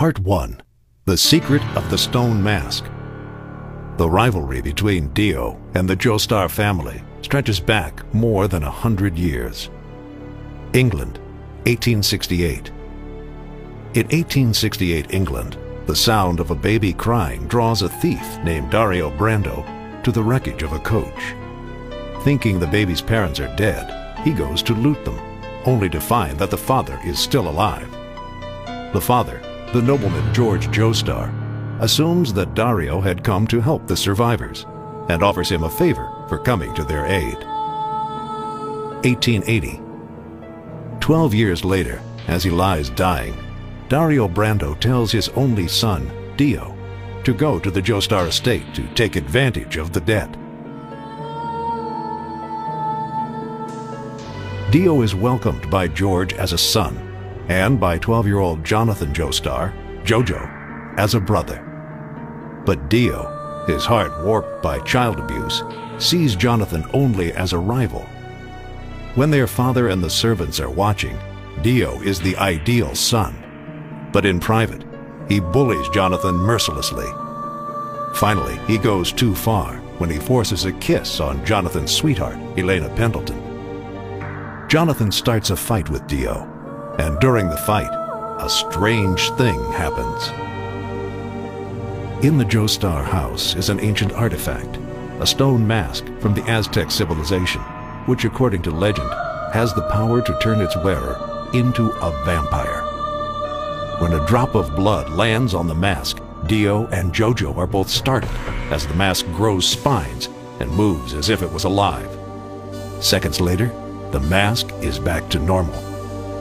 Part 1. The Secret of the Stone Mask. The rivalry between Dio and the Joestar family stretches back more than 100 years. England, 1868. In 1868 England, the sound of a baby crying draws a thief named Dario Brando to the wreckage of a coach. Thinking the baby's parents are dead, he goes to loot them, only to find that the father is still alive. The father, the nobleman George Joestar, assumes that Dario had come to help the survivors and offers him a favor for coming to their aid. 1880. 12 years later, as he lies dying, Dario Brando tells his only son, Dio, to go to the Joestar estate to take advantage of the debt. Dio is welcomed by George as a son and by 12-year-old Jonathan Joestar, Jojo, as a brother. But Dio, his heart warped by child abuse, sees Jonathan only as a rival. When their father and the servants are watching, Dio is the ideal son. But in private, he bullies Jonathan mercilessly. Finally, he goes too far when he forces a kiss on Jonathan's sweetheart, Elena Pendleton. Jonathan starts a fight with Dio, and during the fight, a strange thing happens. In the Joestar house is an ancient artifact, a stone mask from the Aztec civilization, which according to legend has the power to turn its wearer into a vampire. When a drop of blood lands on the mask, Dio and Jojo are both startled as the mask grows spines and moves as if it was alive. Seconds later, the mask is back to normal.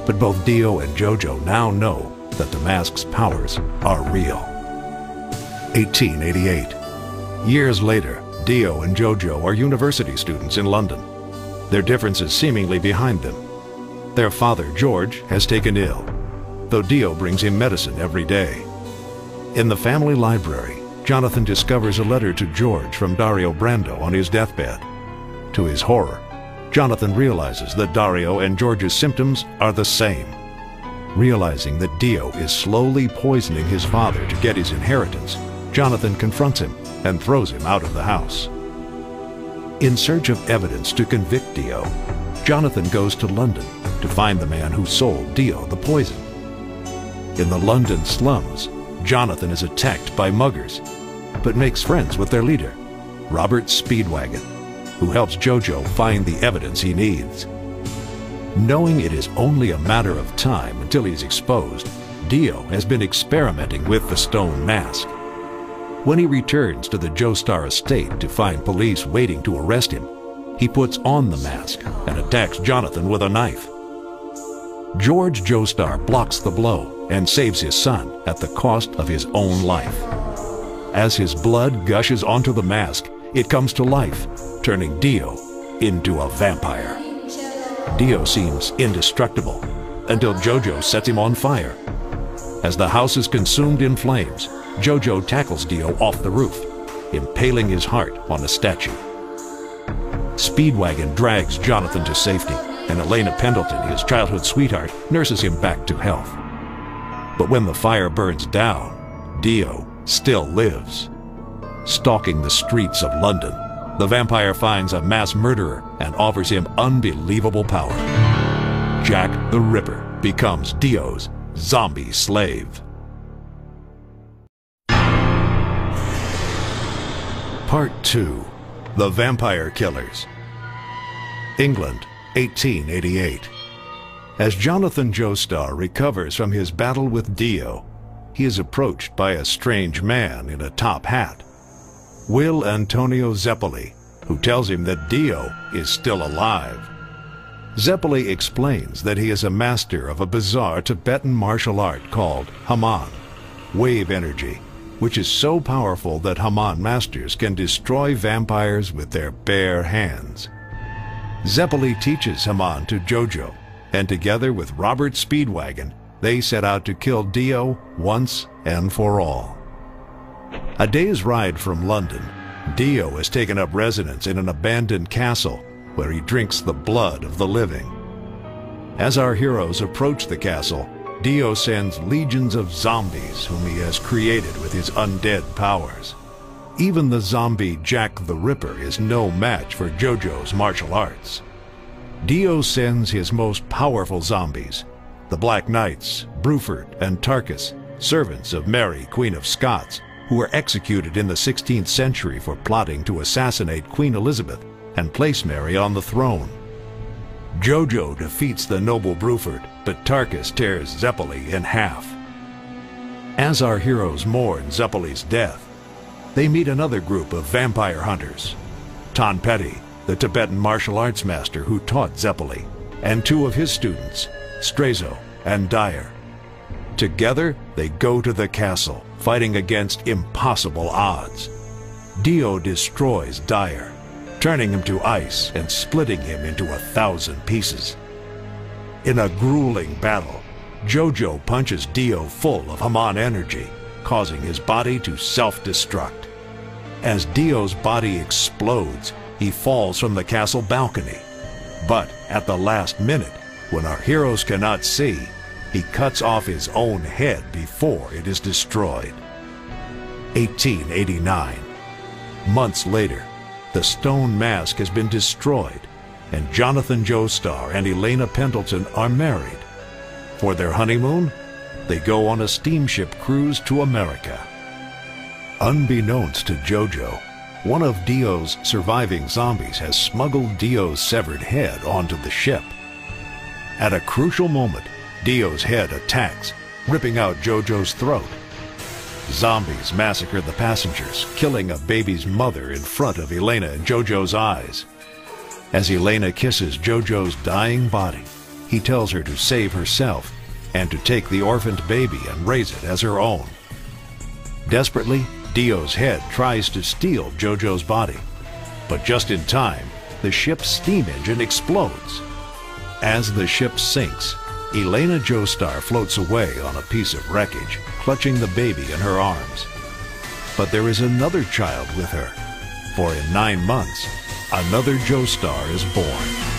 But both Dio and Jojo now know that the mask's powers are real. 1888. Years later, Dio and Jojo are university students in London, their differences seemingly behind them. Their father, George, has taken ill, though Dio brings him medicine every day. In the family library, Jonathan discovers a letter to George from Dario Brando on his deathbed. To his horror, Jonathan realizes that Dario and George's symptoms are the same. Realizing that Dio is slowly poisoning his father to get his inheritance, Jonathan confronts him and throws him out of the house. In search of evidence to convict Dio, Jonathan goes to London to find the man who sold Dio the poison. In the London slums, Jonathan is attacked by muggers, but makes friends with their leader, Robert Speedwagon, who helps Jojo find the evidence he needs. Knowing it is only a matter of time until he's exposed, Dio has been experimenting with the stone mask. When he returns to the Joestar estate to find police waiting to arrest him, he puts on the mask and attacks Jonathan with a knife. George Joestar blocks the blow and saves his son at the cost of his own life. As his blood gushes onto the mask, it comes to life, turning Dio into a vampire. Dio seems indestructible until Jojo sets him on fire. As the house is consumed in flames, Jojo tackles Dio off the roof, impaling his heart on a statue. Speedwagon drags Jonathan to safety, and Elena Pendleton, his childhood sweetheart, nurses him back to health. But when the fire burns down, Dio still lives. Stalking the streets of London, the vampire finds a mass murderer and offers him unbelievable power. Jack the Ripper becomes Dio's zombie slave. Part 2. The Vampire Killers. England, 1888. As Jonathan Joestar recovers from his battle with Dio, he is approached by a strange man in a top hat, Will Antonio Zeppeli, who tells him that Dio is still alive. Zeppeli explains that he is a master of a bizarre Tibetan martial art called Haman, wave energy, which is so powerful that Haman masters can destroy vampires with their bare hands. Zeppeli teaches Haman to Jojo, and together with Robert Speedwagon, they set out to kill Dio once and for all. A day's ride from London, Dio has taken up residence in an abandoned castle where he drinks the blood of the living. As our heroes approach the castle, Dio sends legions of zombies whom he has created with his undead powers. Even the zombie Jack the Ripper is no match for Jojo's martial arts. Dio sends his most powerful zombies, the Black Knights, Bruford and Tarkus, servants of Mary, Queen of Scots, who were executed in the 16th century for plotting to assassinate Queen Elizabeth and place Mary on the throne. Jojo defeats the noble Bruford, but Tarkus tears Zeppeli in half. As our heroes mourn Zeppeli's death, they meet another group of vampire hunters, Ton Petty, the Tibetan martial arts master who taught Zeppeli, and two of his students, Strazo and Dyer. Together, they go to the castle, fighting against impossible odds. Dio destroys Dyer, turning him to ice and splitting him into 1,000 pieces. In a grueling battle, Jojo punches Dio full of Haman energy, causing his body to self-destruct. As Dio's body explodes, he falls from the castle balcony. But at the last minute, when our heroes cannot see, he cuts off his own head before it is destroyed. 1889. Months later, the stone mask has been destroyed, and Jonathan Joestar and Elena Pendleton are married. For their honeymoon, they go on a steamship cruise to America. Unbeknownst to Jojo, one of Dio's surviving zombies has smuggled Dio's severed head onto the ship. At a crucial moment, Dio's head attacks, ripping out Jojo's throat. Zombies massacre the passengers, killing a baby's mother in front of Elena and Jojo's eyes. As Elena kisses Jojo's dying body, he tells her to save herself and to take the orphaned baby and raise it as her own. Desperately, Dio's head tries to steal Jojo's body, but just in time, the ship's steam engine explodes. As the ship sinks, Elena Joestar floats away on a piece of wreckage, clutching the baby in her arms. But there is another child with her, for in 9 months, another Joestar is born.